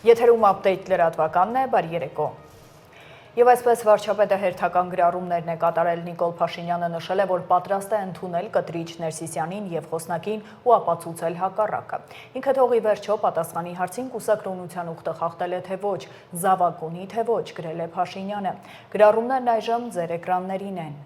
Եթերում ապդեյթ լրատվականն է, բարի երեկո։ Եվ այսպես վարչապետը հերթական գրառումներն է կատարել Նիկոլ Փաշինյանը նշել է, որ պատրաստ է ընդունել կտրիչ Ներսիսյանին եւ Խոսնակին ու ապացուցել հակառակը։ Ինքը թողի վերջո պատասխանի հարցին կուսակրոնության ուխտը խախտել է թե ոչ, զավակ ունի թե ոչ, գրել է Փաշինյանը։ Գրառումներն այժմ ձեր էկրաններին են։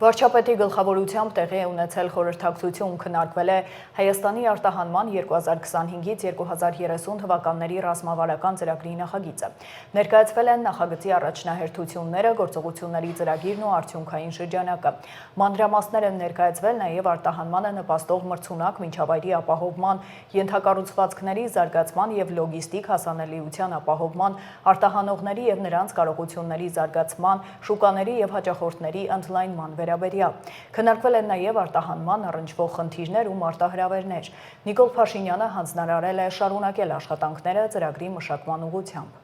Վարչապետի գլխավորությամբ տեղի է ունեցել խորհրդակցություն, քննարկվել է Հայաստանի արտահանման 2025-ից 2030 թվականների ռազմավարական ծրագրի նախագիծը։ Ներկայացվել են նախագծի առաջնահերթությունները, գործողությունների ծրագիրն ու արդյունքային շրջանակը։ Մանրամասներ են ներկայացվել նաև արտահանմանը նպաստող մրցունակ միջավայրի ապահովման, ենթակառուցվածքների զարգացման եւ լոգիստիկ հասանելիության ապահովման, արտահանողների եւ նրանց կարողությունների զարգացման, շուկաների եւ հաճախորդների ընդլայնման վերաբերյալ։ Քննարկվել են նաև արտահանման առնչվող խնդիրներ ու մարտահրավերներ։ Նիկոլ Փաշինյանը հանձնարարել է շարունակել աշխատանքները ծրագրի մշակման ուղղությամբ։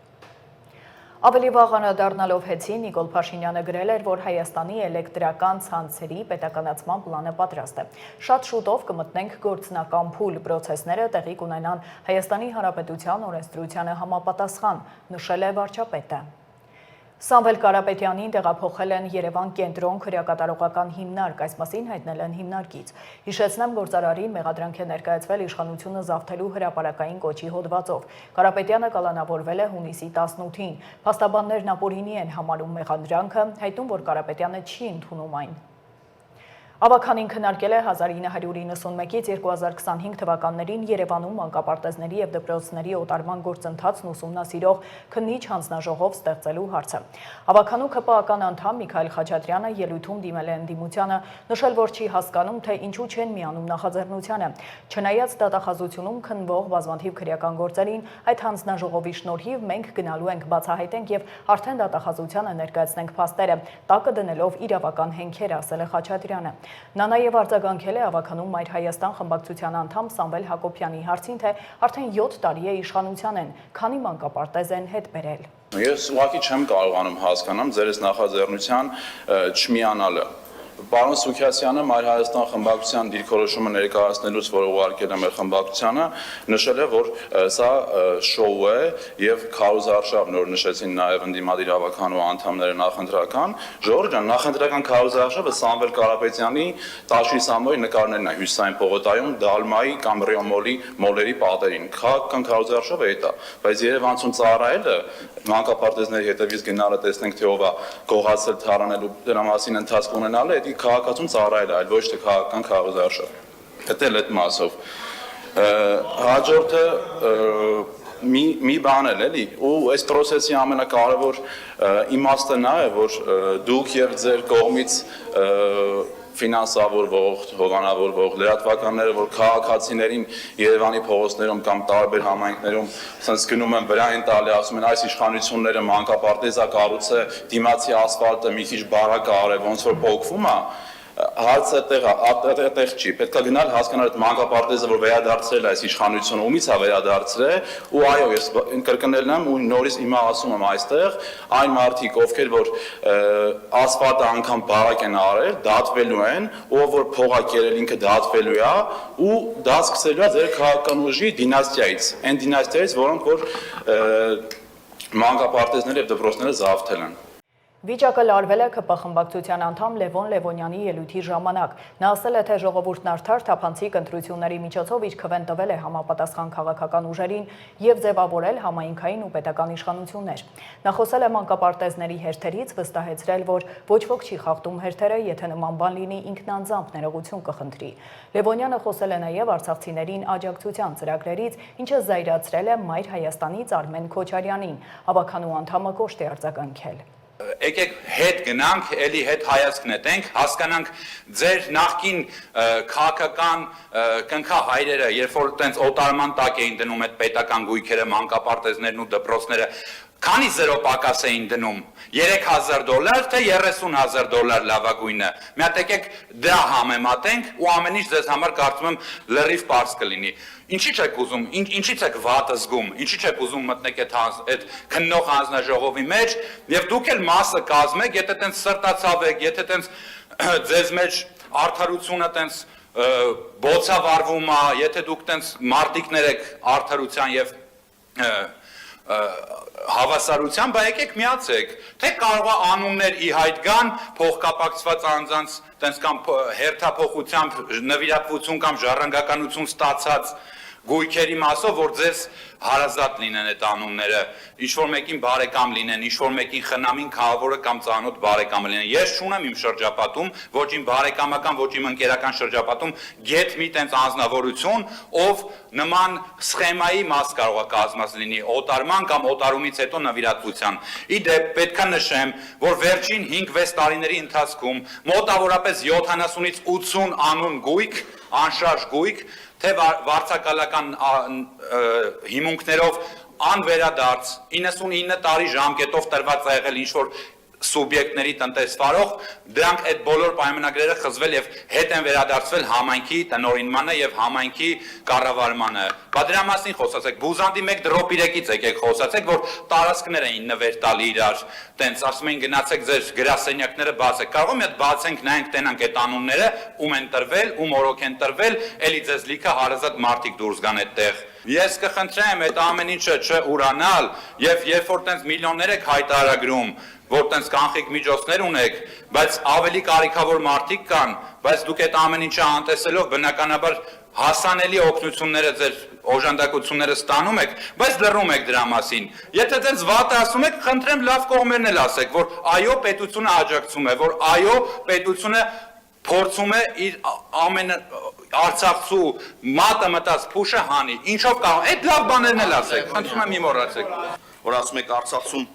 Ավելի վաղ անդրադառնալով հեցին Նիկոլ Փաշինյանը գրել էր, որ Հայաստանի էլեկտրական ցանցերի պետականացման պլանը պատրաստ է։ Շատ շուտով կմտնենք գործնական փուլ, պրոցեսները տեղի կունենան Հայաստանի Հանրապետության օրենսդրությանը համապատասխան, նշել է վարչապետը։ Սամվել Կարապետյանին տեղափոխել են Երևան կենտրոն քրեակատարողական հիմնարկ, այս մասին հայտնել են հիմնարկից։ Հիշեցնեմ, գործարարին մեղադրանք է ներկայացվել իշխանությունը զավթելու հրապարակային կոչի հոդվածով։ Կարապետյանը կալանավորվել է հունիսի 18-ին։ Փաստաբաններն ապօրինի են համարում մեղադրանքը, հայտնում, որ Կարապետյանը չի ընդունում այն։ Ավագանին քննարկել է 1991-ից 2025 թվականներին Երևանում մանկապարտեզների եւ դպրոցների օտարման գործընթացն ուսումնասիրող քննիչ հանձնաժողով ստեղծելու հարցը։ Ավագանու ԿՊԱ-ական անդամ Միքայել Խաչատրյանը ելույթում դիմել է ընդդիմությանը, նշել, որ չի հասկանում, թե ինչու չեն միանում նախաձեռնությանը։ Չնայած դատախազությունում քննվող բազմաթիվ քրեական գործերին, այդ հանձնաժողովի շնորհիվ մենք գնալու ենք բացահայտենք եւ արդեն դատախազությանը ներկայացնենք փաստերը, տակը դնելով իրավական հենքեր, ասել է Խաչատրյանը։ Նա նաև արձագանքել է Ավագանում Մայր Հայաստան խմբակցության անդամ Սամվել Հակոբյանի հարցին, թե արդեն 7 տարի է իշխանության են, քանի մանկապարտեզ են հետ բերել։ Ես ուղղակի չեմ կարողանում հասկանամ ձեր նախաձեռնության չմիանալը։ Պարոն Սուքիասյանը Մայր Հայաստան խմբակցության դիրքորոշումը ներկայացնելուց, որ ուղարկել է մեր խմբակցությանը, նշել է, որ սա շոու է եւ քարոզարշավ, նոր նշեցին նաեւ ընդդիմադիր ավականու անդամները նախընտրական։ Ժողովուրդ ջան, նախընտրական քարոզարշավը Սամվել Կարապետյանի Տաշի Սամոյի նկարներն է Հյուսիսային պողոտայում Դալմայի կամ Ռիոմոլի մոլերի պատերին։ Քաղաքական քարոզարշավը է դա, բայց Երևանցուն ծառայելը մանկապարտեզների հետևից գնալը տեսնենք թե ով է գողացել թարանելու դրա մասին ընթացք ունենալը քաղաքացուն ծառայել, այլ ոչ թե քաղաքական քարոզարշավ։ Դա էլ այդ մասով։ Հաջորդը մի բան էլ էլի, ու այս process-ի ամենակարևոր իմաստը նա է, որ դուք եւ ձեր կողմից ֆինանսավորվող, հովանավորվող լրատվականները, որ քաղաքացիներին Երևանի փողոցներում կամ տարբեր համայնքներում ասես գնում են վրա են տալի, ասում են այս իշխանությունները մանկապարտեզա կառուցե, դիմացի ասֆալտը մի քիչ բարակ է արել, ոնց որ փոկվում է, հարցը տեղ չի, պետք է գնալ հասկանալ այդ մանկապարտեզը, որ վերադարձրել է այս իշխանությունը, ումից է վերադարձրել, ու այո, ես կրկնելն եմ ու նորից հիմա ասում եմ այստեղ, այն մարդիկ, ովքեր որ ասֆալտը անգամ բարակ են արել, դատվելու են, ով որ փող է կերել ինքը դատվելու է, ու դա սկսելու է ձեր քաղաքական ուժի դինաստիայից, այն դինաստիայից, որոնք որ մանկապարտեզները եւ դպրոցները զավթել են։ Վիճակը լարվել է ԿՊ խմբակցության անդամ Լևոն Լևոնյանի ելույթի ժամանակ։ Նա ասել է, թե ժողովուրդն արդար թափանցիկ ընտրությունների միջոցով իր քվեն տվել է համապատասխան քաղաքական ուժերին եւ ձևավորել համայնքային ու պետական իշխանություններ։ Նա խոսել է մանկապարտեզների հերթերից, վստահեցրել, որ ոչ ոք չի խախտում հերթերը, եթե նման բան լինի, ինքնանձամբ ներողություն կխնդրի։ Լևոնյանը խոսել է նաեւ արցախցիներին աջակցության ծրագրերից, ինչը զայրացրել է Մայր Հայաստանից Արմեն Քոչարյանին։ Ավականու անդամը կոշտ է արձագանքել։ Եկեք հետ գնանք, էլի հետ հայացք նետենք, հասկանանք ձեր նախկին քաղաքական կնքահայրերը, երբ որ տենց օտարման տակ էին դնում այդ պետական գույքերը, մանկապարտեզներն ու դպրոցները, քանի զերո պակաս էին դնում, $3,000 թե $30,000 լավագույնը, մի հատ եկեք դա համեմատենք ու ամեն ինչ ձեզ համար կարծում եմ լրիվ պարզ կլինի։ Ինչի՞ չեք ուզում, ինչի՞ց եք վատը զգում, ինչի՞ չեք ուզում մտնեք այդ քննող հանձնաժողովի մեջ եւ դուք էլ մասը կազմեք, եթե տենց սրտացավ եք, եթե տենց ձեզ մեջ արդարությունը տենց բոցավարվում է, եթե դուք տենց մարտիկներ եք արդարության եւ հավասարության, բա եկեք միացեք, թե կարող է անուններ ի հայտ գան, փոխկապակցված անձանց տենց կամ հերթափոխությամբ նվիրատվություն կամ ժառանգականություն ստացած գույքերի մասով, որ ձեզ հարազատ լինեն այդ անունները, ինչ-որ մեկին բարեկամ լինեն, ինչ-որ մեկին խնամին քաղավորը կամ ծանոթ բարեկամը լինեն։ Ես չունեմ իմ շրջապատում, ոչ իմ բարեկամական, ոչ իմ ընկերական շրջապատում գեթ մի տենց անձնավորություն, ով նման սխեմայի մաս կարող է կազմած լինի օտարման կամ օտարումից հետո նվիրատվության։ Իդեպ պետք է նշեմ, որ վերջին 5-6 տարիների ընթացքում մոտավորապես 70-ից 80 անուն գույք, անշարժ գույք, թե վարձակալական հիմունքներով անվերադարձ 99 տարի ժամկետով տրված է եղել ինչ-որ սուբյեկտների տնտեսվարող, դրանք այդ բոլոր պայմանագրերը խզվել եւ հետ են վերադարձվել համայնքի տնօրինմանը եւ համայնքի կառավարմանը։ Բա դրա մասին խոսացեք, բուզանդի 1 դրոպ 3-ից եկեք խոսացեք, որ տարածքներ էին նվեր տալի իրար, տենց ասում էին գնացեք ձեր գրասենյակները բացեք։ Կարող է մի հատ բացենք, նայենք, տենանք այդ անունները, ում են տրվել, ում օրոք են տրվել, էլի ձեզ լիքը հարազատ մարդիկ դուրս գան այդտեղ։ Ես կխնդրեմ այդ ամեն ինչը չուրանալ եւ երբ որ տենց միլիոններ եք հայտարարագրում, որ տենց կանխիկ միջոցներ ունեք, բայց ավելի կարիքավոր մարդիկ կան, բայց դուք այդ ամեն ինչը անտեսելով բնականաբար հասանելի օգնությունները ձեր օժանդակությունները ստանում եք, բայց լռում եք դրա մասին։ Եթե դες վատը ասում եք, խնդրեմ լավ կողմերն էլ ասեք, որ այո, պետությունը աջակցում է, որ այո, պետությունը փորձում է իր ամեն Արցախցու մատը մտած փուշը հանի։ Ինչով կարող, այդ լավ բաներն էլ ասեք, խնդրում եմ մի մոռացեք։ Որ ասում եք Արցախցում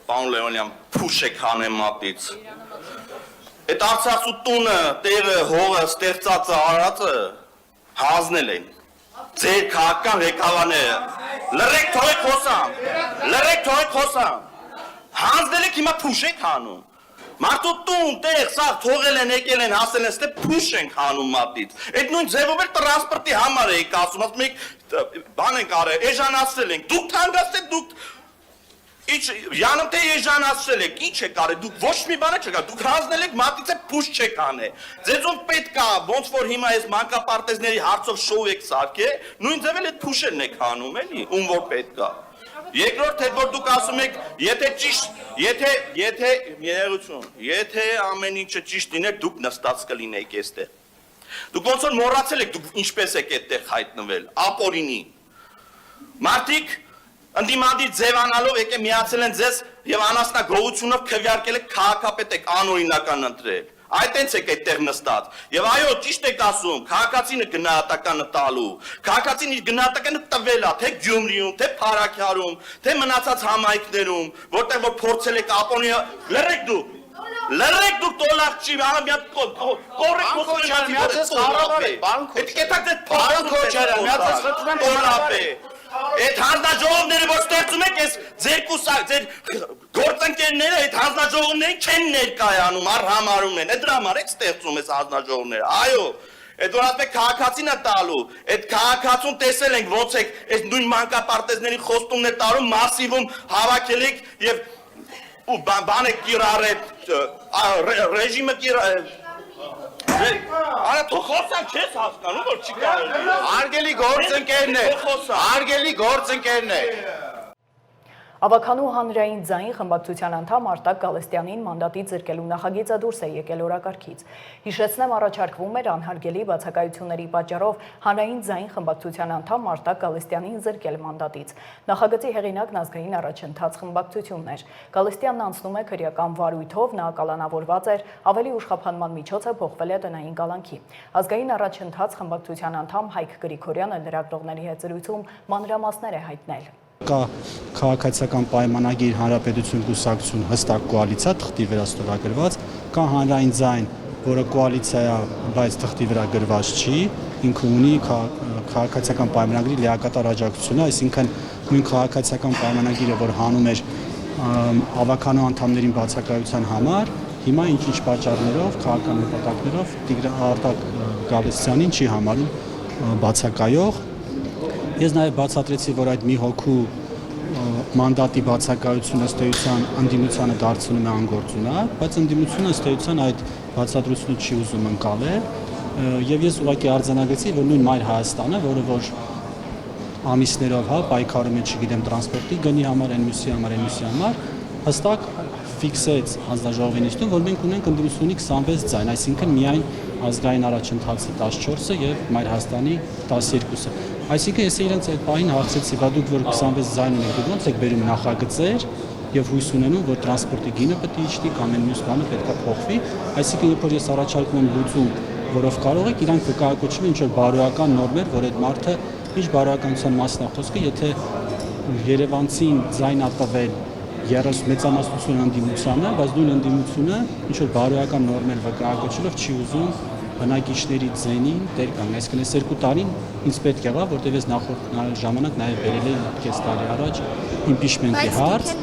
պարոն Լեոնյան փուշ եք հանեմ մատից։ Այդ Արցախցու տունը, տեղը, հողը, ստեղծածը, արածը հանձնել են։ Ձեր քաղաքական ղեկավարները լռեք թողեք խոսամ։ Լռեք թողեք խոսամ։ Հանձնել եք հիմա փուշ եք հանում։ Մարդու տուն, տեղ, սաղ թողել են, եկել են, հասել են, ստե փուշ ենք հանում մատից։ Այդ նույն ձևով էլ տրանսպորտի համար էիք ասում, ասում եք բան ենք արել, էժանացրել ենք, դուք թանկացրեք, դուք Յանım թե էժանացրել եք, ինչ եք արել, դուք ոչ մի բան չեք արել, դուք հանձնել եք մատից է փուշ չեք անել։ Ձեզում պետք է, ոնց որ հիմա այս մանկապարտեզների հարցով շոու եք սարքել, նույն ձևել այդ փուշերն եք հանում, էլի, ում որ պետք է։ Երկրորդ հետ որ դուք ասում եք, եթե ճիշտ, եթե ամեն ինչը ճիշտ լիներ, դուք նստած կլինեիք այստեղ։ Դուք ոնց որ մոռացել եք, դուք ինչպես եք այդտեղ հայտնվել, ապօրինի։ Մարդիկ ընդդիմադիր ձևանալով եկե միացել են ձեզ եւ անասնագողությունով քվեարկել եք քաղաքապետ եք անօրինական ընտրել։ Այդ տենց եք այդտեղ նստած։ Եվ այո, ճիշտ եք ասում, քաղաքացին է գնահատականը տալու։ Քաղաքացին իր գնահատականը տվել է, թե Գյումրիում, թե Փարաքյարում, թե մնացած համայնքներում, որտեղ որ փորձել եք ապոնի լռեք դուք։ Լռեք դուք տոլախչի, ամիատ կորեք խոսքեր միացած հարավարը, էտիկետակ դե փոխան քոչերը, միացած խնդրում տոլապե։ Այդ հանձնաժողովները որ ստեղծում եք, այս ձեր կուսակ, ձեր գործընկերները այդ հանձնաժողովներին չեն ներկայանում, առհամարում են, այդ դրա համար եք ստեղծում այս հանձնաժողովները, այո, այդ որ ասում եք քաղաքացին է տալու, այդ քաղաքացուն տեսել ենք ոնց եք այս նույն մանկապարտեզների խոստումներ տարում, մասիվում հավաքել եք եւ բան եք կիրառել, ռեժիմը կիրառել Արա թող խոսան չես հասկանում որ չի կարելի Արգելի գործընկերն է Ավականու հանրային ձայն խմբակցության անդամ Արտակ Գալստյանին մանդատի ձրկելու նախագիծը դուրս է եկել օրակարգից։ Հիշեցնեմ, առաջարկվում էր անհարգելի բացակայությունների պատճառով հանրային ձայն խմբակցության անդամ Արտակ Գալստյանին զրկել մանդատից։ Նախագծի հեղինակն ազգային առաջընթաց խմբակցությունն էր։ Գալստյանն անցնում է քրեական վարույթով, նա կալանավորված էր, ավելի ուշխափանման միջոցը փոխվել է տնային կալանքի։ Ազգային առաջընթաց խմբակցության անդամ Հայկ Գրիգորյանը լրագրողների հետ զրույցում մանրամասներ է հայտնել։ Կա քաղաքացիական պայմանագիր հանրապետություն կուսակցություն հստակ կոալիցիա թղթի վրա ստորագրված, կա հանրային ձայն, որը կոալիցիա է, բայց թղթի վրա գրված չի, ինքը ունի քաղաքացիական պայմանագրի լիակատար աջակցությունը, այսինքն նույն քաղաքացիական պայմանագիրը, որ հանում էր ավականու անդամներին բացակայության համար, հիմա ինչ-ինչ պատճառներով, քաղաքական նպատակներով Արտակ Գալստյանին չի համարում բացակայող։ Ես նաև բացատրեցի, որ այդ մի հոգու մանդատի բացակայությունը ըստ էության ընդդիմությանը դարձնում է անգործունակ, բայց ընդդիմությունը ըստ էության այդ բացատրությունը չի ուզում ընկալել, եւ ես ուղղակի արձանագրեցի, որ նույն Մայր Հայաստանը, որը որ ամիսներով պայքարում է, չգիտեմ, տրանսպորտի գնի համար, NMUS-ի համար, հստակ ֆիքսեց հանձնաժողովի նիստում, որ մենք ունենք ընդդիմությունի 26 ձայն, այսինքն միայն ազգային առաջընթացի 14-ը եւ Մայր Հայաստանի 12-ը։ Այսինքն ես իրենց այդ պահին հարցրեցի, բա դուք որ 26 ձայն ունեք, դուք ո՞նց եք բերում նախագծեր եւ հույս ունենում, որ տրանսպորտի գինը պետք է իջնի կամ այն մյուս բանը պետք է փոխվի, այսինքն երբ որ ես առաջարկում եմ լուծում, որով կարող եք, իրանք կկայակոչվի ինչ որ բարոյական նորմեր, որ այդ մարդը ինչ բարոյականության մասն է խոսքը, եթե Երևանցին ձայնատվել 30 մեծամասնություն ընդդիմությանը, բայց նույն ընդդիմությունը ինչ որ բարոյական նորմեր վկայակոչելով չի ուզում բնակիչների ձենին դեր կանգնել, այսինքն այս 2 տարին ինձ պետք եղավ, որտեղ ես նախորդ ժամանակ նաև բերել էի քեզ տարի առաջ իմպիչմենտի հարց։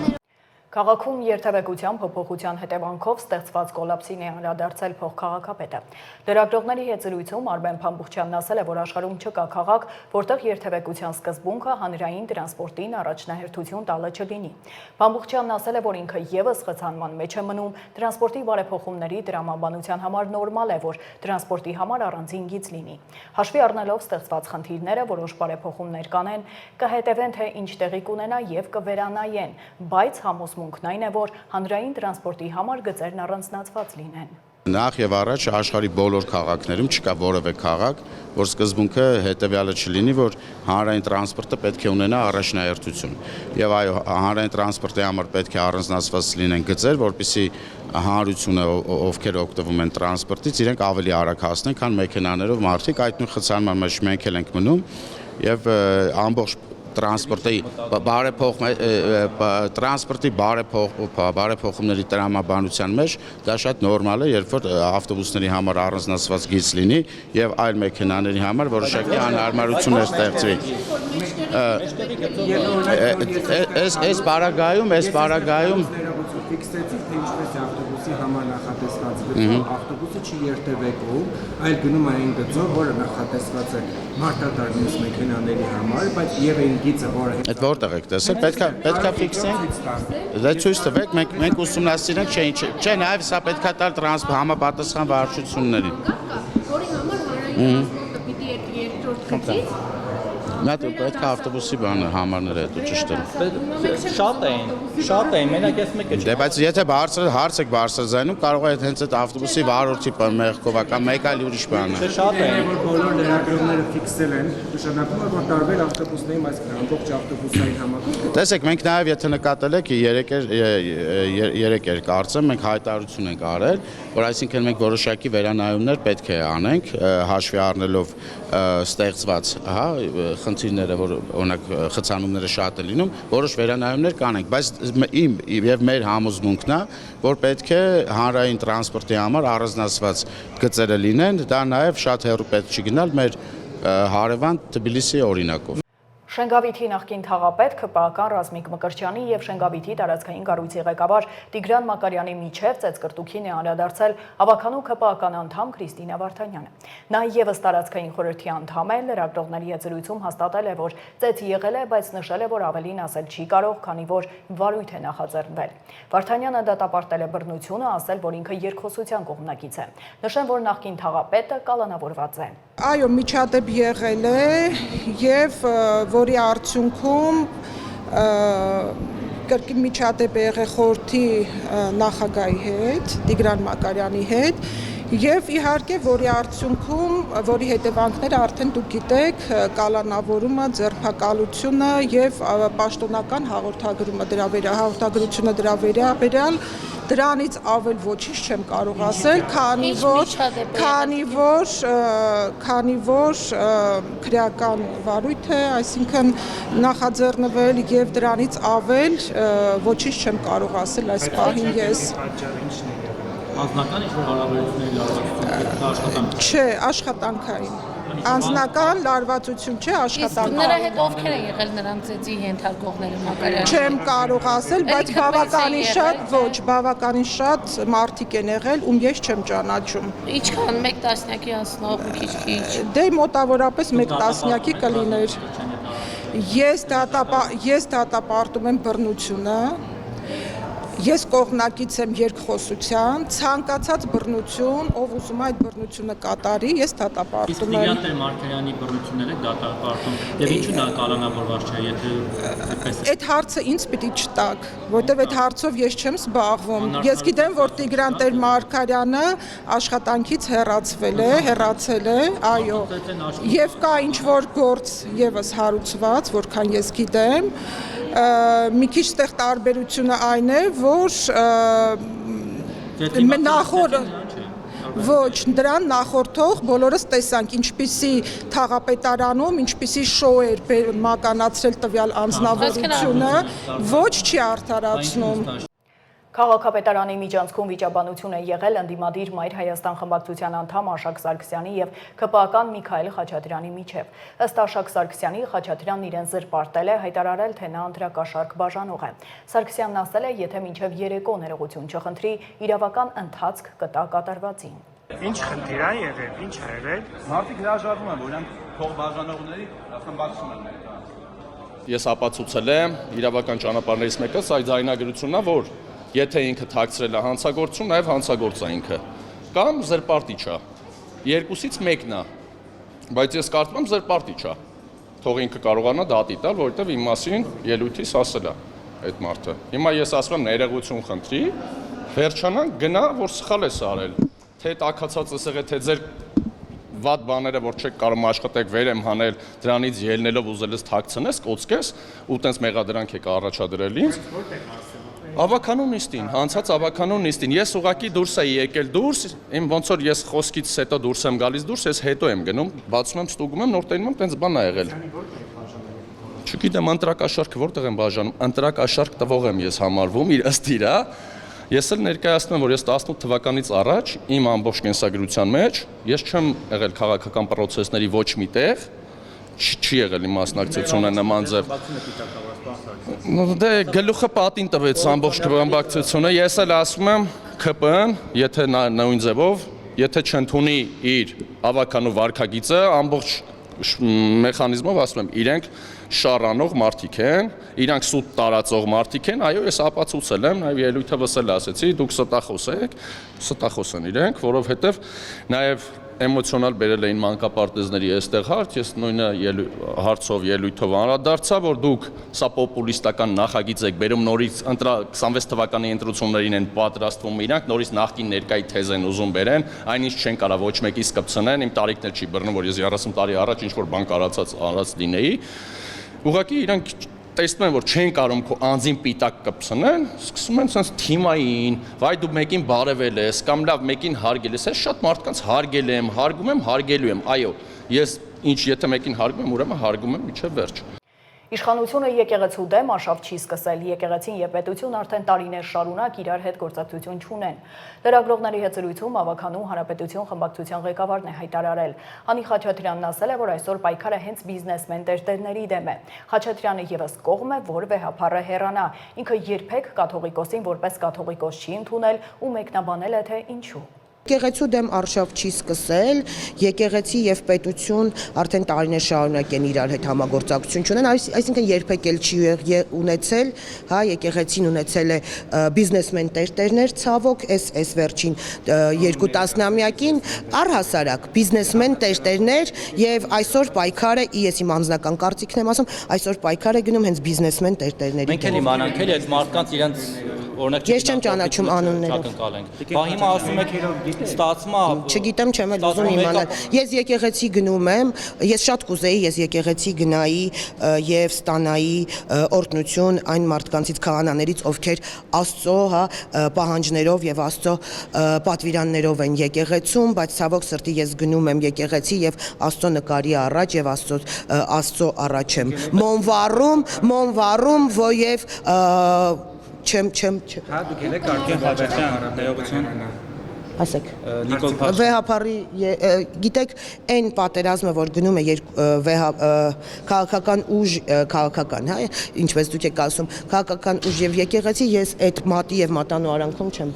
Քաղաքում երթևեկության փոփոխության հետևանքով ստեղծված կոլապսին է անդրադարձել փոխքաղաքապետը։ Լրագրողների հետ զրույցում Արմեն Փամբուխչյանն ասել է, որ աշխարհում չկա քաղաք, որտեղ երթևեկության սկզբունքը հանրային տրանսպորտին առաջնահերթություն տալը չլինի։ Փամբուխչյանն ասել է, որ ինքը եւս խցանման մեջ է մնում, տրանսպորտի բարեփոխումների տրամաբանության համար նորմալ է, որ տրանսպորտի համար առանձին գիծ լինի։ Հաշվի առնելով ստեղծված խնդիրները, որոշ բարեփոխումներ կանեն, կհետևեն, թե ինչ տեղի կունենա եւ կվերանայեն, բայց համոզմունքն այն է, որ հանրային տրանսպորտի համար գծերն առանձնացված լինեն։ Նախ եւ առաջ աշխարհի բոլոր քաղաքներում չկա որևէ քաղաք, որ սկզբունքը հետեւյալը չլինի, որ հանրային տրանսպորտը պետք է ունենա առաջնահերթություն։ Եվ այո, հանրային տրանսպորտի համար պետք է առանձնացված լինեն գծեր, որպեսզի հանրությունը, ովքեր օգտվում են տրանսպորտից, իրենք ավելի արագ հասնեն, քան մեքենաներով մարդիկ, այդ նույն խցանման մեջ մենք էլ ենք մնում եւ ամբողջ տրանսպորտի բարեփոխումների տրամաբանության մեջ դա շատ նորմալ է, երբ որ ավտոբուսների համար առանձնացված գիծ լինի եւ այլ մեքենաների համար որոշակի անհարմարություններ ստեղծվի։ Այս բարագայում ֆիքսեցիք, թե ինչպես է ավտոբուսի համար նախատեսված գծով, ավտոբուսը չի երթևեկում, այլ գնում այն գծով, որը նախատեսված է մարդատար մյուս մեքենաների համար, բայց եւ այն գիծը, որը այդ որտեղ եք տեսել, պետքա ֆիքսենք։ Դա ցույց տվեք, մենք ուսումնասիրենք, չէ, նաեւ սա պետքա տալ համապատասխան վարչություններին։ Որի համար հանրային տրանսպորտը պիտի երկրորդ գծից Նա պետք է ավտոբուսի բանը համարները հետո ճիշտ է։ Շատ էին, մենակ ես մեկը Դե բայց եթե հարց եք բարձրաձայնում, կարող է հենց այդ ավտոբուսի վարորդի մեղքով կամ մեկ այլ ուրիշ բան է։ Շատ էին, որ բոլոր լրագրողները ֆիքսել են, նշանակում է, որ տարբեր ավտոբուսների, այսինքն ամբողջ ավտոբուսային համակարգը։ Տեսեք, մենք նաև եթե նկատել եք, երեք էր կարծեմ, մենք հայտարարություն ենք արել, որ այսինքն մենք որոշակի վերանայումներ պետք է անենք, հաշվի առնելով ստեղծված, խնդիրները, որ օրինակ խցանումները շատ է լինում, որոշ վերանայումներ կանենք, բայց իմ եւ մեր համոզմունքն է, որ պետք է հանրային տրանսպորտի համար առանձնացված գծերը լինեն, դա նաեւ շատ հեռու պետք չի գնալ մեր հարևան Թբիլիսի օրինակով։ Շենգավիթի նախկին թաղապետ ԿՊԱ-ական Ռազմիկ Մկրտչյանի եւ Շենգավիթի տարածքային կառույցի ղեկավար Տիգրան Մակարյանի միջև ծեծկրտուքին է անդրադարձել ավականու ԿՊԱ-ական անդամ Քրիստինա Վարդանյանը։ Նա եւս տարածքային խորհրդի անդամ է, լրագրողների հետ զրույցում հաստատել է, որ ծեծ եղել է, բայց նշել է, որ ավելին ասել չի կարող, քանի որ վարույթ է նախաձեռնվել։ Վարդանյանը դատապարտել է բռնությունը, ասել, որ ինքը երկխոսության կողմնակից է։ Նշեն, որ նախկին թաղապետը կալանավորված է։ Այո, միջադեպ եղել է եւ որի արդյունքում կրկին միջադեպ եղել խորհրդի նախագահի հետ, Տիգրան Մակարյանի հետ եւ իհարկե որի արդյունքում, որի հետևանքները արդեն դուք գիտեք, կալանավորումը, ձերբակալությունը եւ պաշտոնական հաղորդագրությունը դրա վերաբերյալ դրանից ավել ոչինչ չեմ կարող ասել, քանի որ քրեական վարույթ է, այսինքն նախաձեռնվել եւ դրանից ավել ոչինչ չեմ կարող ասել այս պահին ես։ Անձնական ինչ-որ հարաբերությունների լարվածություն, Չէ, աշխատանքային։ Անձնական լարվածություն չէ, աշխատանքային։ Նրա հետ ովքեր են եղել նրան ծեծի ենթարկողները Մակարյանը։ Չեմ կարող ասել, բայց բավականին շատ մարդիկ են եղել, ում ես չեմ ճանաչում։ Ինչքան մեկ տասնյակի անցնող ու քիչ։ Դե մոտավորապես մեկ տասնյակի կլիներ։ Ես դատապարտում եմ բռնությունը Ես կողմնակից եմ երկխոսության, ցանկացած բռնություն, ով ուզում է այդ բռնությունը կատարի, ես դատապարտում Իսկ եմ։ Տիգրան Տեր-Մարգարյանի բռնությունները դատապարտում եւ ինչու դա կալանավորված չէ, եթե այդպես է։ Այդ հարցը ինձ պիտի չտակ, որտեվ այդ հարցով ես չեմ զբաղվում։ Ես գիտեմ, որ Տիգրան Տեր-Մարգարյանը աշխատանքից հեռացել է, այո, եւ կա ինչ-որ գործ եւս հարուցված, որքան ես գիտեմ, մի քիչ ստեղ տարբերությունը այն է, որ ոչ, դրան նախորդող բոլորս տեսանք, ինչպիսի թաղապետարանում, ինչպիսի շոու էր մականացրել տվյալ անձնավորությունը, ոչ չի արդարացնում։ Քաղաքապետարանի միջանցքում վիճաբանություն է եղել ընդդիմադիր Մայր Հայաստան խմբակցության անդամ Աշակ Սարգսյանի եւ ԿՊԱ-ական Միքայել Խաչատրյանի միջև։ Ըստ Աշակ Սարգսյանի, Խաչատրյանն իրեն զրպարտել է, հայտարարել, թե նա ընտրակաշառք բաժանող է։ Սարգսյանն ասել է, եթե մինչև երեկո ներողություն չխնդրի, իրավական ընթացք կտա կատարվածին։ Ինչ խնդիր է եղել, ինչ է եղել։ Մարդիկ հրաժարվում են, որ իրենք փող բաժանողների խմբակցություն են ներկայացնում։ Ես ապացուցել եմ իրավական ճանապարհներից մեկը, սա ձայնագրությունն է, որ եթե ինքը թաքցրել է հանցագործություն, նաև հանցագործ է ինքը, կամ զրպարտիչ է, երկուսից մեկն է, բայց ես կարծում եմ զրպարտիչ է, թող ինքը կարողանա դատի տալ, որովհետև իմ մասին ելույթից ասել է այդ մարդը։ Հիմա ես ասում եմ ներողություն խնդրի, վերջանանք, գնա, որ սխալ ես արել, թե տաքացած ես եղել, թե ձեր վատ բաները, որ չեք կարող աշխատեք վեր եմ հանել, դրանից ելնելով ուզել ես թաքցնես, կոծկես, ու տենց մեղադրանք եք առաջադրել ինձ։ Ավականու նիստին, հանցած ավականու նիստին, ես ուղղակի դուրս էի եկել դուրս, իմ ոնց որ ես խոսքից հետո դուրս եմ գալիս դուրս, ես հետո եմ գնում, բացում եմ, ստուգում եմ, նոր տենում եմ, տենց բան ա եղել։ Չգիտեմ, ընտրակաշառքը որտեղ եմ բաժանում, ընտրակաշառք տվող եմ ես համարվում, իր ըստ իրա։ Ես էլ ներկայացնում եմ, որ ես 18 թվականից առաջ իմ ամբողջ կենսագրության մեջ ես չեմ եղել քաղաքական պրոցեսների ոչ մի տեղ, չի եղել իմ մասնակցությունը նման ձև։ Դե գլուխը պատին տվեց ամբողջ խմբակցությունը, ես էլ ասում եմ ԿՊԸ-ն, եթե նույն ձևով, եթե չընդունի իր ավականու վարքագիծը, ամբողջ մեխանիզմով ասում եմ, իրենք շառանող մարդիկ են, իրանք սուտ տարածող մարդիկ են, այո, ես ապացուցել եմ, նաև ելույթս էլ ասեցի, դուք ստախոս են իրենք, որովհետև նաև էմոցիոնալ բերել էին մանկապարտեզների այստեղ հարց, ես նույնը հարցով ելույթով անդրադարձա, որ դուք սա պոպուլիստական նախագիծ եք բերում, նորից 26 թվականի ընտրություններին են պատրաստվում իրանք, նորից նախկին ներկայի թեզ են ուզում բերեն, այնինչ չեն կարող ոչ մեկից կպցնեն, իմ տարիքն էլ չի բռնում, որ ես 30 տարի առաջ ինչ-որ բան կարած լինեի, ուղղակի իրանք տեսնում են, որ չեն կարող քո անձին պիտակ կպցնեն, սկսում են sense թիմային, վայ դու մեկին բարևել ես, կամ լավ մեկին հարգել ես, ես շատ մարդկանց հարգել եմ, հարգում եմ, հարգելու եմ, այո, ես ինչ եթե մեկին հարգում եմ, ուրեմն հարգում եմ մինչև վերջ։ Իշխանությունը եկեղեցու դեմ արշավ չի սկսել, եկեղեցին եւ պետություն արդեն տարիներ շարունակ իրար հետ գործակցություն չունեն։ Լրագրողների հետ զրույցում ավականու հանրապետություն խմբակցության ղեկավարն է հայտարարել։ Անի Խաչատրյանն ասել է, որ այսօր պայքարը հենց բիզնեսմեն տերտերների դեմ է։ Խաչատրյանը եւս կողմ է, որ վեհափառը հեռանա։ Ինքը երբեք կաթողիկոսին որպես կաթողիկոս չի ընդունել ու մեկնաբանել է, թե ինչու։ Եկեղեցու դեմ արշավ չի սկսել, եկեղեցի եւ պետություն արդեն տարիներ շարունակ են իրար հետ համագործակցություն ունեն, այսինքն երբեք էլ չի ունեցել, հա, եկեղեցին ունեցել է բիզնեսմեն տերտերներ ցավոք, այս վերջին 2 տասնամյակին առհասարակ բիզնեսմեն տերտերներ եւ այսօր պայքարը, ես իմ անձնական կարծիքն եմ ասում, այսօր պայքարը գնում հենց բիզնեսմեն տերտերների։ Մենք էլ իմանանք էլ այդ մարդկանց իրենց օրինակ ես չեմ ճանաչում անուններով։ Բա հիմա ասում եք ստացվում է, չգիտեմ, չեմ էլ ուզում իմանալ։ Ես եկեղեցի գնում եմ, ես շատ կուզեի, ես եկեղեցի գնայի եւ ստանայի օրհնություն այն մարդկանցից, քահանաներից, ովքեր Աստծո, հա, պահանջներով եւ Աստծո պատվիրաններով են եկեղեցում, բայց ցավոք սրտի ես գնում եմ եկեղեցի եւ Աստծո նկարի առաջ եւ Աստծո առաջ եմ մոնվառում, ոև չեմ հա դուք եք արդեն Խաչատրյան ներողություն ասեք վեհապարի գիտեք այն պատերազմը որ գնում է քաղաքական ուժ քաղաքական հա ինչպես դուք եք ասում քաղաքական ուժ եւ եկեղեցի ես այդ մատի եւ մատանու արանքում չեմ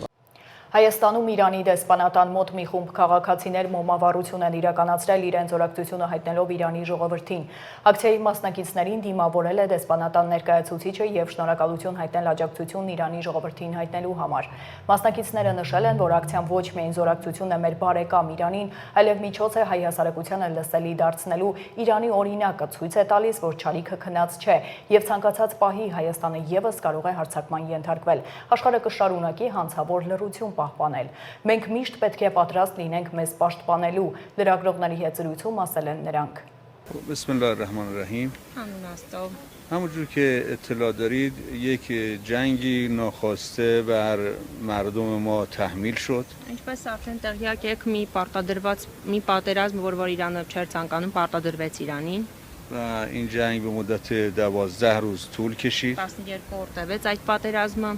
Հայաստանում Իրանի դեսպանատան մոտ մի խումբ քաղաքացիներ մոմավառություն են իրականացրել իրենց օրակցությունը հայտնելով Իրանի ժողովրդին։ Ակցիայի մասնակիցներին դիմավորել է դեսպանատան ներկայացուցիչը եւ շնորհակալություն հայտնել աջակցությունն Իրանի ժողովրդին հայտնելու համար։ Մասնակիցները նշել են, որ ակցիան ոչ միայն զորակցություն է մեր բարեկամ Իրանին, այլև միջոց է հայ հասարակությանը լսելի դարձնելու Իրանի օրինակը ցույց է տալիս, որ չարիքը քնած չէ եւ ցանկացած պահի Հայաստանը եւս կարող է հարձակման ենթարկվել։ Աշխարհը կշարունակի հանցավոր լռություն պահպանել։ Մենք միշտ պետք է պատրաստ լինենք մեզ պաշտպանելու, լրագրողների հետ զրույցում ասել են նրանք։ بسم الله الرحمن الرحیم. همونجور که اطلاع دارید یک جنگی ناخواسته بر مردم ما تحمیل شد. Ինչպես արդեն տեղյակ եք, մի պատերազմ, որ Իրանը չէր ցանկանում, պարտադրվեց Իրանին։ و این جنگ به مدت 12 روز طول کشید. 12 օր տևեց այդ պատերազմը։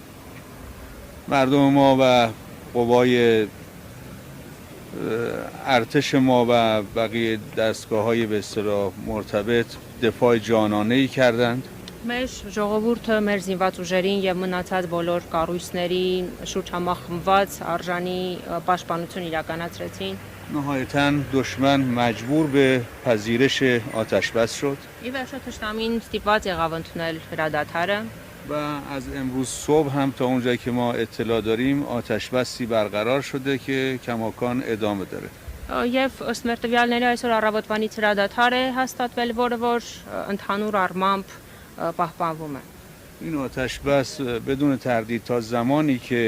مردم ما و قوای ارتش ما و بقیه دستگاه‌های به اصطلاح مرتبط دفاع جانانه‌ای کردند. Մեր ժողովուրդը, մեր զինված ուժերին եւ մնացած բոլոր կառույցներին շուրջ համախմբված արժանի պաշտպանություն իրականացրեցին։ نهایتاً دشمن مجبور به پذیرش آتش‌بس شد. Ի վերջո թշնամին ստիպված եղավ ընդունել հրադադարը։ و از امروز صبح هم تا اونجایی که ما اطلاع داریم آتش‌بسی برقرار شده که کماکان ادامه داره. Եվ ըստ մեր տվյալների այսօր առավոտվանից հրադադար է հաստատվել, որ ընդհանուր առմամբ պահպանվում է։ این آتش‌بس بدون تردید تا زمانی که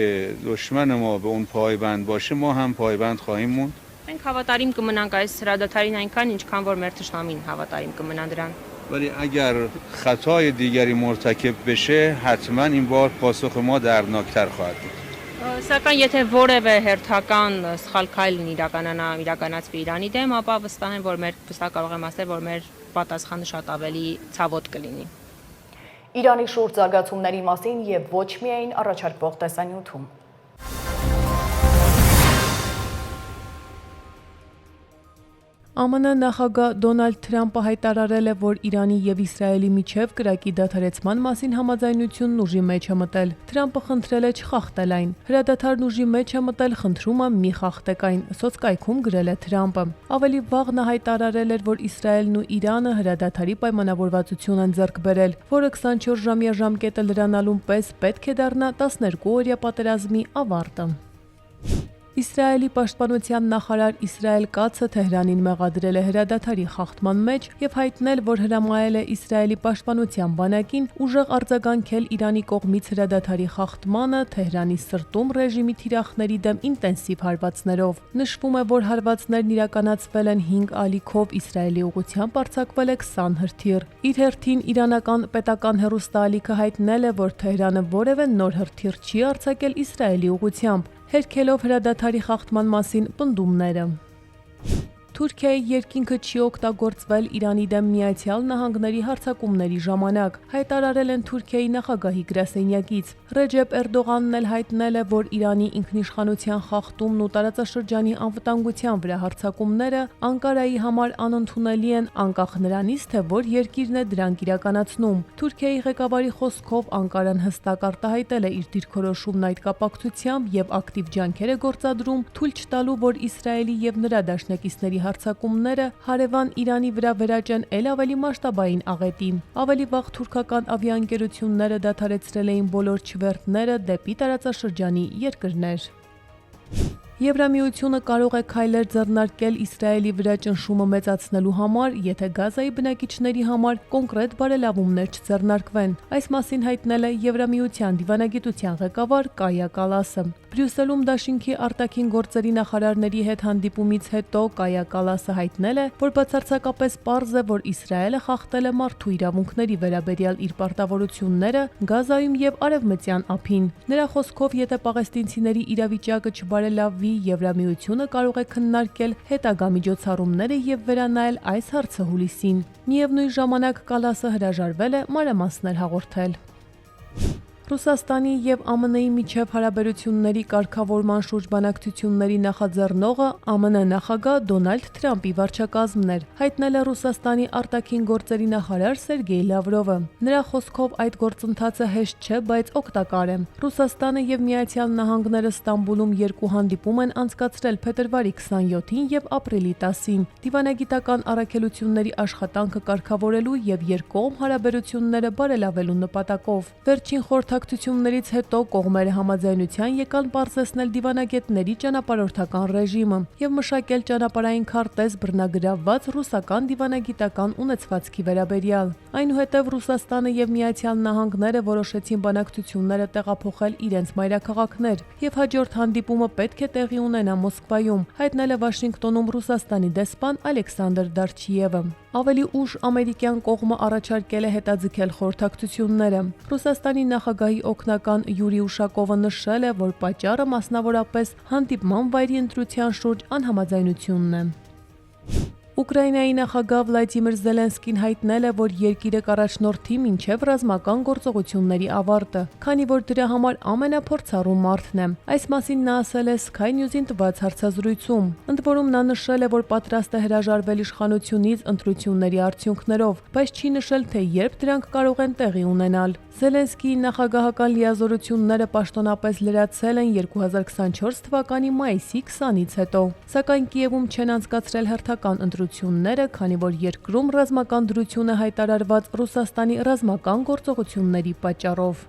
دشمن ما به اون پایبند باشه ما هم پایبند خواهیم موند. Մենք հավատարիմ կմնանք այս հրադադարին այնքան, ինչքան որ մեր թշնամին հավատարիմ կմնա դրան։ ولی اگر خطای دیگری مرتکب بشه حتما این بار پاسخ ما دردناکتر خواهد بود. Սակայն եթե որևէ հերթական սխալ քայլ իրականացվի Իրանի դեմ, ապա վստահ եմ, որ կարող եմ ասել, որ մեր պատասխանը շատ ավելի ցավոտ կլինի։ Իրանի շուրջ զարգացումների մասին եւ ոչ միայն առաջարկվող տեսանյութում։ ԱՄՆ նախագահ Դոնալդ Թրամփը հայտարարել է, որ Իրանի եւ Իսրայելի միջև կրակի դադարեցման մասին համաձայնությունն ուժի մեջ է մտել։ Թրամփը խնդրել է չխախտել այն։ Հրադադարն ուժի մեջ է մտել, խնդրում եմ մի խախտեք այն, սոցկայքում գրել է Թրամփը։ Ավելի վաղ նա հայտարարել էր, որ Իսրայելն ու Իրանը հրադադարի պայմանավորվածություն են ձեռք բերել, որը 24-ժամյա ժամկետը լրանալուն պես պետք է դառնա 12-օրյա պատերազմի ավարտը։ Իսրայելի պաշտպանության նախարար Իսրայել Կացը Թեհրանին մեղադրել է հրադադարի խախտման մեջ եւ հայտնել, որ հրամայել է Իսրայելի պաշտպանության բանակին ուժեղ արձագանքել Իրանի կողմից հրադադարի խախտմանը Թեհրանի սրտում ռեժիմի թիրախների դեմ ինտենսիվ հարվածներով։ Նշվում է, որ հարվածներն իրականացվել են 5 ալիքով, Իսրայելի ուղղությամբ արձակվել է 20 հրթիռ։ Իր հերթին իրանական պետական հեռուստաալիքը հայտնել է, որ Թեհրանը որևէ նոր հրթիռ չի արձակել Իսրայելի ուղղությամբ, հերքելով հրադադարի խախտման մասին պնդումները։ Թուրքիայի երկինքը չի օգտագործվել Իրանի դեմ Միացյալ Նահանգների հարձակումների ժամանակ, հայտարարել են Թուրքիայի նախագահի գրասենյակից։ Ռեջեփ Էրդողանն էլ հայտնել է, որ Իրանի ինքնիշխանության խախտումն ու տարածաշրջանի անվտանգության վրա հարձակումները Անկարայի համար անընդունելի են, անկախ նրանից, թե որ երկիրն է դրանք իրականացնում։ Թուրքիայի ղեկավարի խոսքով Անկարան հստակ արտահայտել է իր դիրքորոշումն այդ կապակցությամբ եւ ակտիվ ջանքեր է գործադրում թույլ չտալու, որ Իսրայելի եւ նրա դաշնակիցների հարձակումները հարևան Իրանի վրա վերաճեն էլ ավելի մասշտաբային աղետի։ Ավելի վաղ թուրքական ավիաընկերությունները դադարեցրել էին բոլոր չվերթները դեպի տարածաշրջանի երկրներ։ Եվրամիությունը կարող է քայլեր ձեռնարկել Իսրայելի վրա ճնշումը մեծացնելու համար, եթե Գազայի բնակիչների համար կոնկրետ բարելավումներ չձեռնարկվեն։ Այս մասին հայտնել է Եվրամիության դիվանագիտության ղեկավար Կայա Կալասը։ Բրյուսելում դաշինքի արտաքին գործերի նախարարների հետ հանդիպումից հետո Կայա Կալասը հայտնել է, որ բացարձակապես պարզ է, որ Իսրայելը խախտել է մարդու իրավունքների վերաբերյալ իր պարտավորությունները Գազայում եւ Արևմտյան ափին։ Նրա խոսքով, եթե պաղեստինցիների իրավիճակը չբարելավվի, Եվրամիությունը կարող է քննարկել հետագա միջոցառումները եւ վերանայել այս հարցը հուլիսին։ Միևնույն ժամանակ Կալասը հրաժարվել է մանրամասներ հաղորդել։ Ռուսաստանի եւ ԱՄՆ-ի միջև հարաբերությունների կարգավորման շուրջ բանակցությունների նախաձեռնողը ԱՄՆ նախագահ Դոնալդ Թրամփի վարչակազմն էր, հայտնել է Ռուսաստանի արտաքին գործերի նախարար Սերգեյ Լավրովը։ Նրա խոսքով այդ գործընթացը հեշտ չէ, բայց օգտակար է։ Ռուսաստանը եւ Միացյալ Նահանգները Ստամբուլում երկու հանդիպում են անցկացրել փետրվարի 27-ին եւ ապրիլի 10-ին դիվանագիտական առաքելությունների աշխատանքը կարգավորելու եւ երկկողմ հարաբերությունները բարելավելու նպատակով։ Վերջին խորհրդակցություններից հետո կողմերը համաձայնության եկան պարզեցնել դիվանագետների ճանապարհորդական ռեժիմը եւ մշակել ճանապարհային քարտեզ բռնագրավված ռուսական դիվանագիտական ունեցվածքի վերաբերյալ։ Այնուհետև Ռուսաստանը եւ Միացյալ Նահանգները որոշեցին բանակցությունները տեղափոխել իրենց մայրաքաղաքներ եւ հաջորդ հանդիպումը պետք է տեղի ունենա Մոսկվայում, հայտնել է Վաշինգտոնում Ռուսաստանի դեսպան Ալեքսանդր Դարչիևը։ Ավելի ուշ ամերիկյան կողմը առաջարկել է հետաձգել խորհրդակցությունները։ Ռուսաստանի նախագահի օգնական Յուրի Ուշակովը նշել է, որ պատճառը մասնավորապես հանդիպման վայրի ընտրության շուրջ անհամաձայնությունն է։ Ուկրաինայի նախագահ Վլադիմիր Զելենսկին հայտնել է, որ երկիրը կառաջնորդի մինչև ռազմական գործողությունների ավարտը, քանի որ դրա համար ամենափորձառու մարդն է։ Այս մասին նա ասել է Sky News-ին տված հարցազրույցում։ Ընդ որում նա նշել է, որ պատրաստ է հրաժարվել իշխանությունից ընտրությունների արդյունքներով, բայց չի նշել, թե երբ դրանք կարող են տեղի ունենալ։ Զելենսկիի նախագահական լիազորությունները պաշտոնապես լրացել են 2024 թվականի մայիսի 20-ից հետո, սակայն Կիևում չեն անցկացրել հերթական ընտրությունները, քանի որ երկրում ռազմական դրություն է հայտարարված Ռուսաստանի ռազմական գործողությունների պատճառով։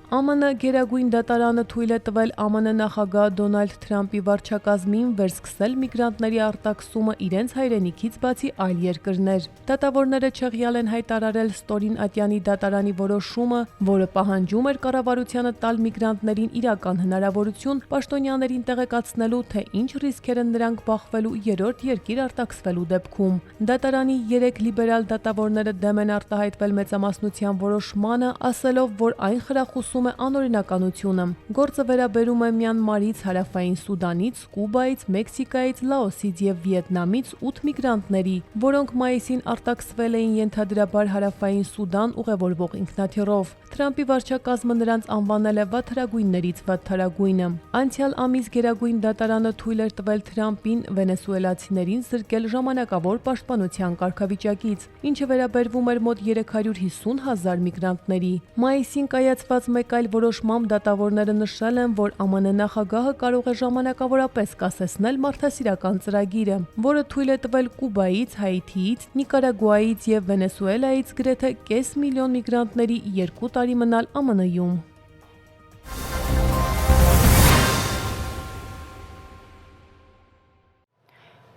ԱՄՆ Գերագույն դատարանը թույլ է տվել ԱՄՆ նախագահ Դոնալդ Թրամփի վարչակազմին վերսկսել միգրանտների արտաքսումը իրենց հայրենիքից բացի այլ երկրներ։ Դատավորները չեղյալ են հայտարարել Ստորին Ատյանի դատարանի որոշումը, որը պահանջում էր կառավարությանը տալ միգրանտներին իրական հնարավորություն պաշտոնյաներին տեղեկացնելու, թե ինչ ռիսկեր են նրանք բախվելու երրորդ երկիր արտաքսվելու դեպքում։ Դատարանի 3 լիբերալ դատավորները դեմ են արտահայտվել մեծամասնության որոշմանը, ասելով, որ այն խրախուսում է անօրինականությունը։ Գործը վերաբերում է Մյանմարից, Հարավային Սուդանից, Կուբայից, Մեքսիկայից, Լաոսից եւ Վիետնամից 8 միգրանտների, որոնք մայիսին արտաքսվել էին ենթադրաբար Հարավային Սուդան ուղևորվող ինքնաթիռով։ Թրամփի վարչակազմը նրանց անվանել է վատթարագույններից վատթարագույնը։ Անցյալ ամիս Գերագույն դատարանը թույլ էր տվել Թրամփին վենեսուելացիներին զրկել ժամանակավոր պաշտպանության կարգավիճակից, ինչը վերաբերվում էր մոտ 350,000 միգրանտների։ Մայիսին կայացված մեկ այլ որոշմամբ դատավորները նշել են, որ ԱՄՆ նախագահը կարող է ժամանակավորապես կասեցնել մարդասիրական ծրագիրը, որը թույլ է տվել Կուբայից, Հայիթիից, Նիկարագուայից եւ Վենեսուելայից գրեթե կես միլիոն միգրանտների 2 տարի մնալ ԱՄՆ-ում։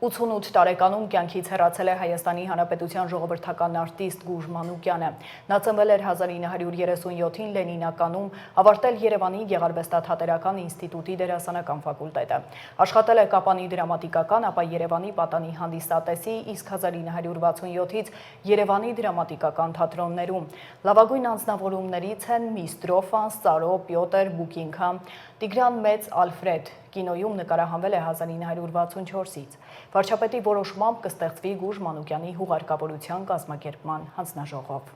88 տարեկանում կյանքից հեռացել է Հայաստանի Հանրապետության ժողովրդական արտիստ Գուժ Մանուկյանը։ Նա ծնվել էր 1937-ին Լենինականում, ավարտել Երևանի Գեղարվեստաթատերական ինստիտուտի դերասանական ֆակուլտետը։ Աշխատել է Կապանի դրամատիկական, ապա Երևանի պատանի հանդիսատեսի, իսկ 1967-ից Երևանի դրամատիկական թատրոններում։ Լավագույն անձնավորումներից են Միստրոֆան, Սարո, Պյոտր, Բուկինգհամ, Տիգրան Մեծ, Ալֆրեդ։ Կինոյում նկարահանվել է 1964-ից։ Վարչապետի որոշմամբ կստեղծվի Գուժ Մանուկյանի հուղարկավորության կազմակերպման հանձնաժողով։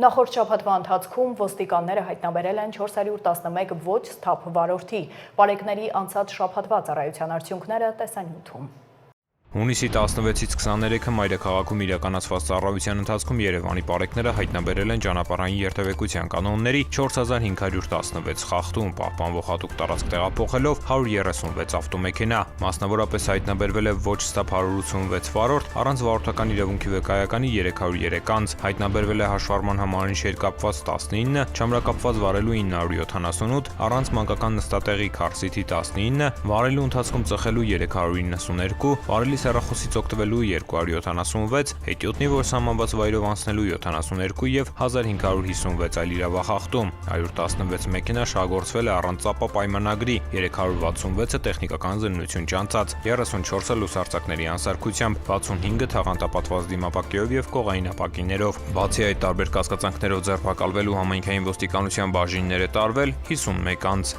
Նախորդ շաբաթվա ընթացքում ոստիկանները հայտնաբերել են 411 ոչ սթափ վարորդի։ Պարեկների անցած շաբաթվա ծառայության արդյունքները տեսանյութում։ Հունիսի 16-ից 23-ը մայրաքաղաքում իրականացված ծառայության ընթացքում Երևանի պարեկները հայտնաբերել են ճանապարհային երթևեկության կանոնների 4516 խախտում, պահպանվող հատուկ տարածք տեղափոխելով 136 ավտոմեքենա, մասնավորապես հայտնաբերվել է ոչ ստապ 186 վարորդ, առանց վարորդական իրավունքի վկայականի 303 անձ, հայտնաբերվել է հաշվառման համարանիշ հետ կապված 19, չամրակապված վարելու 978, առանց մանկական նստատեղի քարսիթի 19, վարելու ընթացքում ծխելու 392, վարելի հեռախոսից օգտվելու 276, հետիոտնի որ սահմանված վայրով անցնելու 72 եւ 1556 այլ իրավախախտում, 116 մեքենա շահագործվել է առանց ծապա պայմանագրի, 366-ը տեխնիկական զննություն ճանցած, 34-ը լուսարձակների անսարքությամբ, 65-ը թաղանթապատված դիմապակյով եւ կողային ապակիներով։ Բացի այդ տարբեր կասկածանքներով ձերբակալվելու համայնքային ոստիկանության բաժիններ է տարվել 51 անձ։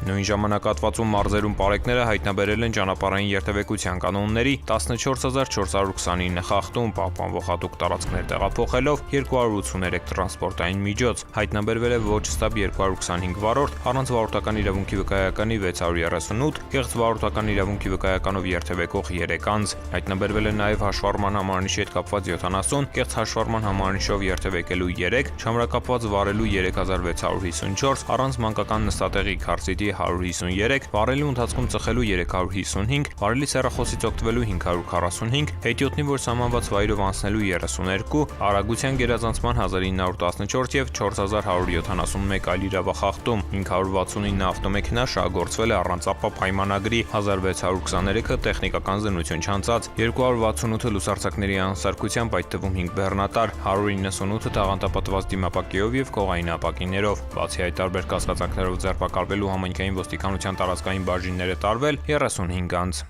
Նույն ժամանակահատվածում մարզերում պարեկները հայտնաբերել են ճանապարհային երթևեկության կանոնների 14429 խախտում, պահպանվող հատուկ տարածքներ տեղափոխելով 283 տրանսպորտային միջոց։ Հայտնաբերվել է ոչ ստապ 225 վարորդ, առանց վարորդական իրավունքի վկայականի 638, կեղծ վարորդական իրավունքի վկայականով երթևեկող 3 անձ։ Հայտնաբերվել է նաև հաշվառման համարանիշի հետ կապված 70, կեղծ հաշվառման համարանիշով երթևեկելու 3, չամրակապված վարելու 3654, առանց մանկական նստատեղի քարսիտի 153, վարելու ընթացքում ծխելու 355, վարելի սեռախոսից օգտվելու 545, հետիոտնի որ սահմանված վայրով անցնելու 32, արագության գերազանցման 1914 եւ 4171 այլ իրավախախտում, 569 ավտոմեքենա շահագործվել է առանց ապա պայմանագրի, 1623-ը տեխնիկական զննություն չանցած, 268-ը լուսարձակների անսարքությամբ, այդ թվում 5 բեռնատար, 198-ը տաղանդապատված դիմապակիով եւ կողային ապակիներով։ Բացի այդ տարբեր կասկածանքներով ձերբակալվելու համայնքային ոստիկանության տարածքային բաժինները տարվել 35 անձ։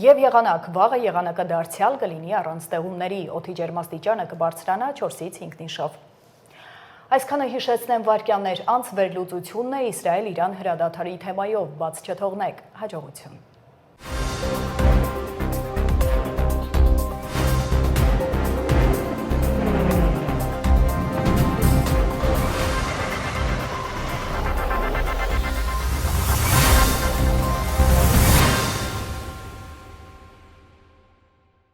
Եվ եղանակ, վաղը եղանակը դարձյալ կլինի առանց տեղումների, օդի ջերմաստիճանը կբարձրանա 4-ից 5 նիշով։ Այսքանը հիշեցնեմ վայրկյաններ անց վերլուծությունն է Իսրայել-Իրան հրադադարի թեմայով, բաց չթողնեք, հաջողություն։